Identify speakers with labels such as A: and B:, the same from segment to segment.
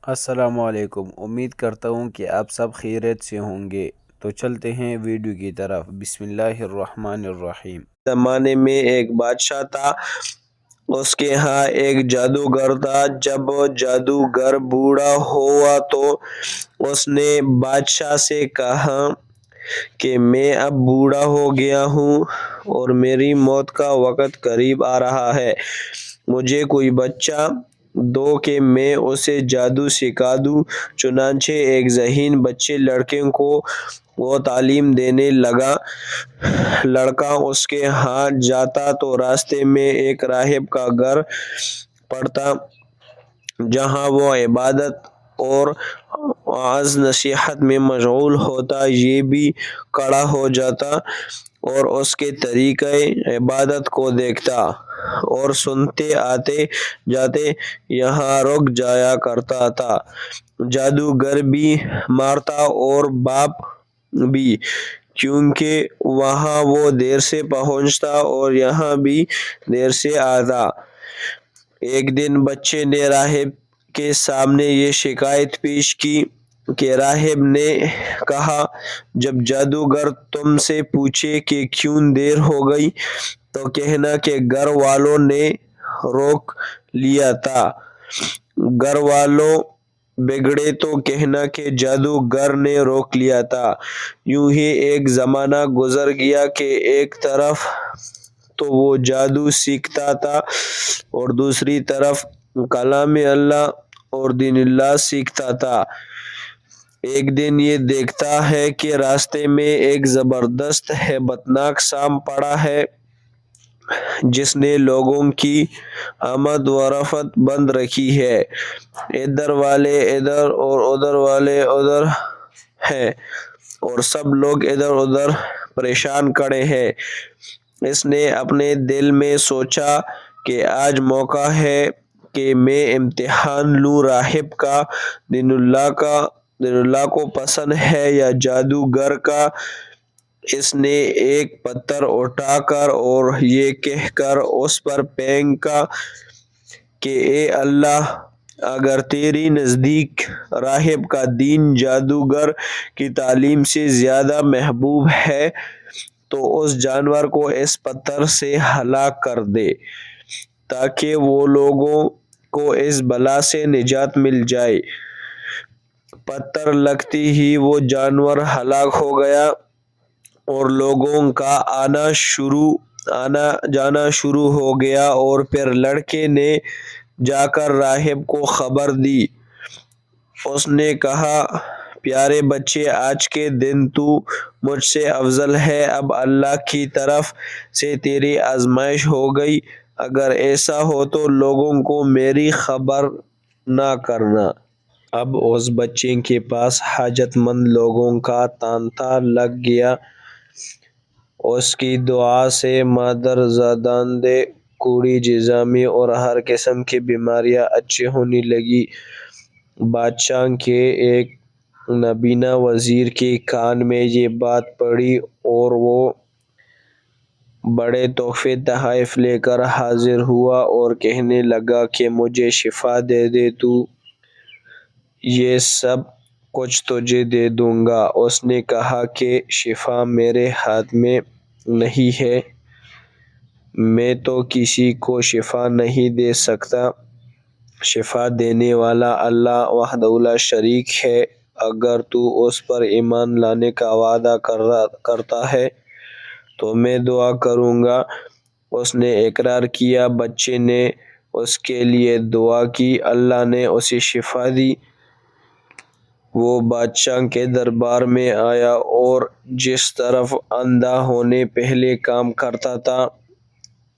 A: السلام علیکم۔ امید کرتا ہوں کہ آپ سب خیریت سے ہوں گے۔ تو چلتے ہیں ویڈیو کی طرف۔ بسم اللہ الرحمن الرحیم۔
B: زمانے میں ایک بادشاہ تھا، اس کے ہاں ایک جادوگر تھا۔ جب جادوگر بوڑھا ہوا تو اس نے بادشاہ سے کہا کہ میں اب بوڑھا ہو گیا ہوں اور میری موت کا وقت قریب آ رہا ہے، مجھے کوئی بچہ دو کہ میں اسے جادو سکھا دوں۔ چنانچہ ایک ذہین بچے لڑکے کو وہ تعلیم دینے لگا۔ لڑکا اس کے ہاں جاتا تو راستے میں ایک راہب کا گھر پڑتا، جہاں وہ عبادت اور وعظ نصیحت میں مشغول ہوتا۔ یہ بھی کھڑا ہو جاتا اور اس کے طریقہ عبادت کو دیکھتا اور سنتے آتے جاتے یہاں رک جایا کرتا تھا۔ جادوگر بھی مرتا اور باپ بھی، کیونکہ وہاں وہ دیر سے پہنچتا اور یہاں بھی دیر سے آتا۔ ایک دن بچے نے راہب کے سامنے یہ شکایت پیش کی کہ راہب نے کہا، جب جادوگر تم سے پوچھے کہ کیوں دیر ہو گئی تو کہنا کہ گھر والوں نے روک لیا تھا، گھر والوں بگڑے تو کہنا کہ جادوگر نے روک لیا تھا۔ یوں ہی ایک زمانہ گزر گیا کہ ایک طرف تو وہ جادو سیکھتا تھا اور دوسری طرف کلام اللہ اور دین اللہ سیکھتا تھا۔ ایک دن یہ دیکھتا ہے کہ راستے میں ایک زبردست ہیبتناک سانپ پڑا ہے، جس نے لوگوں کی آمد و رفت بند رکھی ہے۔ ادھر والے ادھر اور ادھر والے ادھر ہیں اور سب لوگ ادھر ادھر پریشان کھڑے ہیں۔ اس نے اپنے دل میں سوچا کہ آج موقع ہے کہ میں امتحان لوں، راہب کا دین اللہ کو پسند ہے یا جادوگر کا۔ اس نے ایک پتھر اٹھا کر اور یہ کہہ کر اس پر پھینکا کہ اے اللہ، اگر تیری نزدیک راہب کا دین جادوگر کی تعلیم سے زیادہ محبوب ہے تو اس جانور کو اس پتھر سے ہلاک کر دے، تاکہ وہ لوگوں کو اس بلا سے نجات مل جائے۔ پتھر لگتے ہی وہ جانور ہلاک ہو گیا اور لوگوں کا آنا جانا شروع ہو گیا۔ اور پھر لڑکے نے جا کر راہب کو خبر دی۔ اس نے کہا، پیارے بچے، آج کے دن تو مجھ سے افضل ہے، اب اللہ کی طرف سے تیری آزمائش ہو گئی، اگر ایسا ہو تو لوگوں کو میری خبر نہ کرنا۔ اب اس بچے کے پاس حاجت مند لوگوں کا تانتا لگ گیا۔ اس کی دعا سے مادرزاداندے، کوڑی جذامی اور ہر قسم کی بیماریاں اچھی ہونے لگی۔ بادشاہ کے ایک نابینا وزیر کے کان میں یہ بات پڑی اور وہ بڑے تحفے تحائف لے کر حاضر ہوا اور کہنے لگا کہ مجھے شفا دے دے تو یہ سب کچھ تجھے دے دوں گا۔ اس نے کہا کہ شفا میرے ہاتھ میں نہیں ہے، میں تو کسی کو شفا نہیں دے سکتا، شفا دینے والا اللہ وحدہ لا شریک ہے، اگر تو اس پر ایمان لانے کا وعدہ کرتا ہے تو میں دعا کروں گا۔ اس نے اقرار کیا۔ بچے نے اس کے لیے دعا کی، اللہ نے اسے شفا دی۔ وہ بادشاہ کے دربار میں آیا اور جس طرح اندھا ہونے پہلے کام کرتا تھا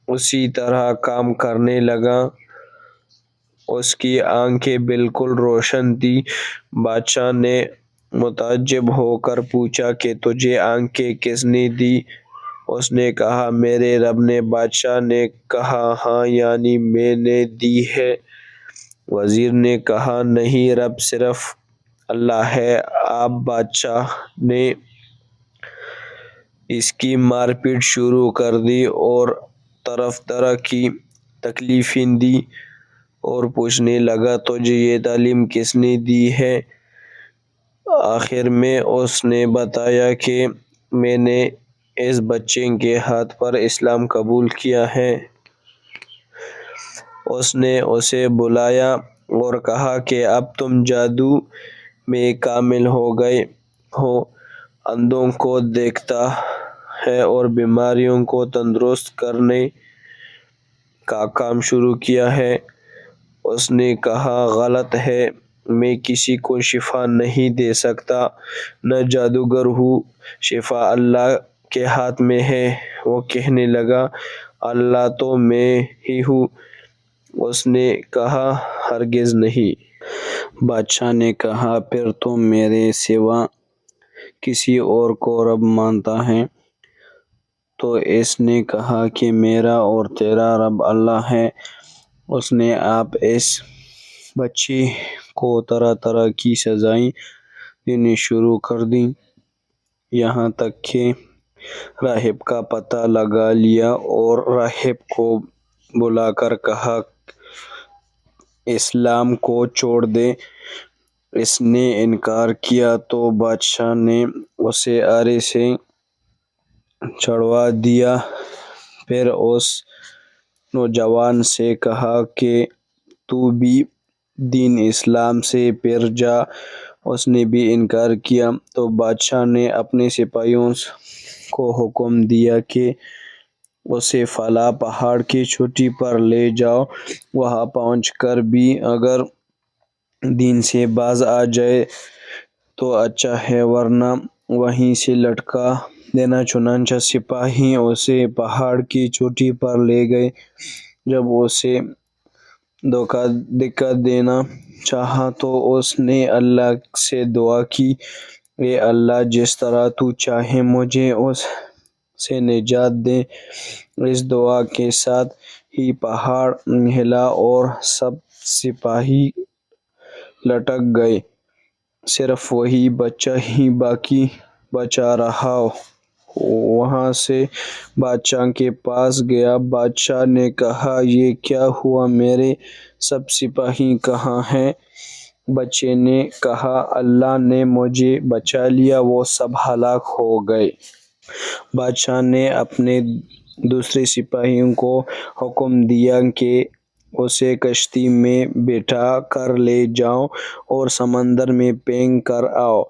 B: اسی طرح کام کرنے لگا۔ اس کی آنکھیں بالکل روشن تھیں۔ بادشاہ نے متعجب ہو کر پوچھا کہ تجھے آنکھیں کس نے دی؟ اس نے کہا، میرے رب نے۔ بادشاہ نے کہا، ہاں، یعنی میں نے دی ہے؟ وزیر نے کہا، نہیں، رب صرف اللہ ہے۔ اب بادشاہ نے اس کی مار پیٹ شروع کر دی اور طرح طرح کی تکلیفیں دی۔ اور پوچھنے لگا تجھے یہ تعلیم کس نے دی ہے؟ آخر میں اس نے بتایا کہ میں نے اس بچے کے ہاتھ پر اسلام قبول کیا ہے۔ اس نے اسے بلایا اور کہا کہ اب تم جادو میں کامل ہو گئے ہو، اندھوں کو دیکھتا ہے اور بیماریوں کو تندرست کرنے کا کام شروع کیا ہے۔ اس نے کہا غلط ہے، میں کسی کو شفا نہیں دے سکتا، نہ جادوگر ہوں، شفا اللہ کے ہاتھ میں ہے۔ وہ کہنے لگا اللہ تو میں ہی ہوں۔ اس نے کہا ہرگز نہیں۔
A: بادشاہ نے کہا پھر تو میرے سوا کسی اور کو رب مانتا ہے؟ تو اس نے کہا کہ میرا اور تیرا رب اللہ ہے۔ اس نے اب اس بچے کو طرح طرح کی سزائیں دینی شروع کر دیں، یہاں تک کہ راہب کا پتہ لگا لیا اور راہب کو بلا کر کہا اسلام کو چھوڑ دے۔ اس نے انکار کیا تو بادشاہ نے اسے آرے سے چڑھوا دیا۔ پھر اس نوجوان سے کہا کہ تو بھی دین اسلام سے پھر جا۔ اس نے بھی انکار کیا تو بادشاہ نے اپنے سپاہیوں کو حکم دیا کہ اسے فلاں پہاڑ کی چوٹی پر لے جاؤ، وہاں پہنچ کر بھی اگر دین سے باز آ جائے تو اچھا ہے، ورنہ وہیں سے لٹکا دینا۔ چنانچہ سپاہی اسے پہاڑ کی چوٹی پر لے گئے۔ جب اسے دھکا دینا چاہا تو اس نے اللہ سے دعا کی، اے اللہ جس طرح تو چاہے مجھے اس سے نجات دے۔ اس دعا کے ساتھ ہی پہاڑ ہلا اور سب سپاہی لٹک گئے، صرف وہی بچہ ہی باقی بچا رہا۔ وہاں سے بادشاہ کے پاس گیا۔ بادشاہ نے کہا یہ کیا ہوا، میرے سب سپاہی کہاں ہیں؟ بچے نے کہا اللہ نے مجھے بچا لیا، وہ سب ہلاک ہو گئے۔ بادشاہ نے اپنے دوسرے سپاہی کو حکم دیا کہ اسے کشتی میں بٹھا کر لے جاؤ اور سمندر میں پھینک کر آؤ۔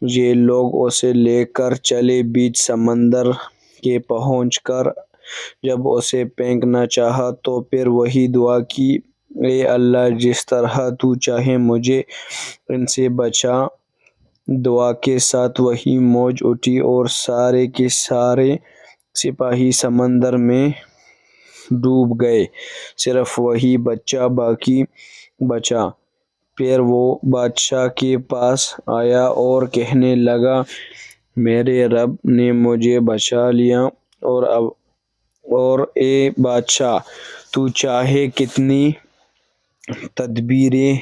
A: یہ لوگ اسے لے کر چلے۔ بیچ سمندر کے پہنچ کر جب اسے پھینکنا چاہا تو پھر وہی دعا کی، اے اللہ جس طرح تو چاہے مجھے ان سے بچا۔ دعا کے ساتھ وہی موج اٹھی اور سارے کے سارے سپاہی سمندر میں ڈوب گئے، صرف وہی بچہ باقی بچا۔ پھر وہ بادشاہ کے پاس آیا اور کہنے لگا میرے رب نے مجھے بچا لیا، اور اے بادشاہ تو چاہے کتنی تدبیریں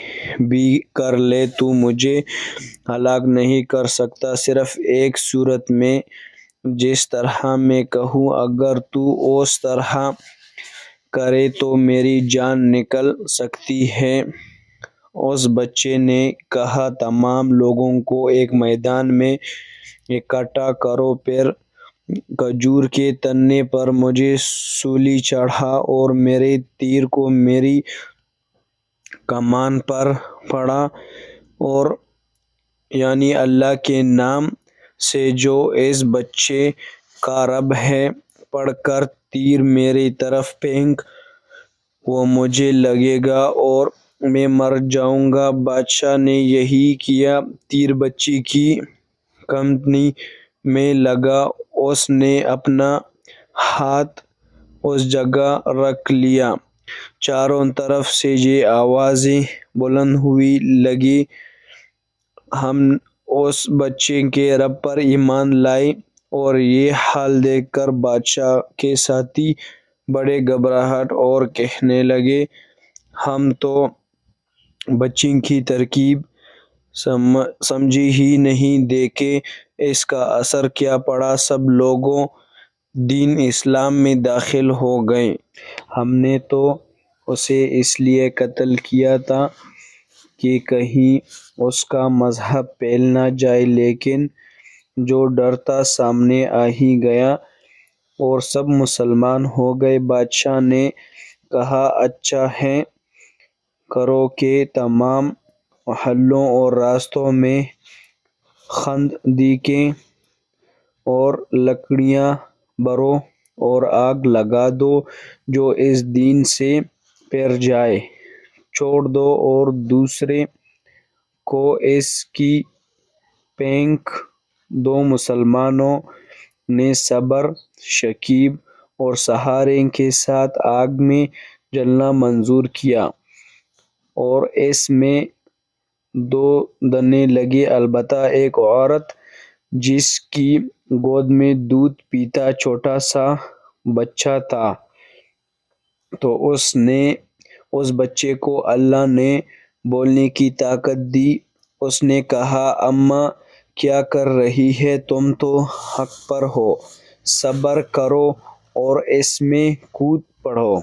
A: بھی کر لے تو مجھے ہلاک نہیں کر سکتا، صرف ایک صورت میں، جس طرح میں کہوں اگر تو اس طرح کرے تو میری جان نکل سکتی ہے۔ اس بچے نے کہا تمام لوگوں کو ایک میدان میں اکٹھا کرو، پھر کھجور کے تنے پر مجھے سولی چڑھا اور میرے تیر کو میری کمان پر پڑا، اور یعنی اللہ کے نام سے جو اس بچے کا رب ہے پڑھ کر تیر میری طرف پھینک، وہ مجھے لگے گا اور میں مر جاؤں گا۔ بادشاہ نے یہی کیا، تیر بچے کی کمنی میں لگا، اس نے اپنا ہاتھ اس جگہ رکھ لیا۔ چاروں طرف سے یہ آوازیں بلند ہونے لگیں، ہم اس بچے کے رب پر ایمان لائے۔ اور یہ حال دیکھ کر بادشاہ کے ساتھی بڑے گھبراہٹ اور کہنے لگے ہم تو بچے کی ترکیب سمجھے ہی نہیں، دیکھیں اس کا اثر کیا پڑا، سب لوگ دین اسلام میں داخل ہو گئے۔ ہم نے تو اسے اس لیے قتل کیا تھا کہ کہیں اس کا مذہب پھیل نہ جائے، لیکن جو ڈر تھا سامنے آ ہی گیا اور سب مسلمان ہو گئے۔ بادشاہ نے کہا اچھا ہے، کرو کہ تمام محلوں اور راستوں میں خندقیں اور لکڑیاں بھرو اور آگ لگا دو، جو اس دین سے پھر جائے چھوڑ دو اور دوسرے کو اس کی پھینک دو۔ مسلمانوں نے صبر، شکیب اور سہارے کے ساتھ آگ میں جلنا منظور کیا اور اس میں دینے لگے، البتہ ایک عورت جس کی گود میں دودھ پیتا چھوٹا سا بچہ تھا، تو اس بچے کو اللہ نے بولنے کی طاقت دی۔ اس نے کہا اماں کیا کر رہی ہے، تم تو حق پر ہو، صبر کرو اور اس میں کود پڑو۔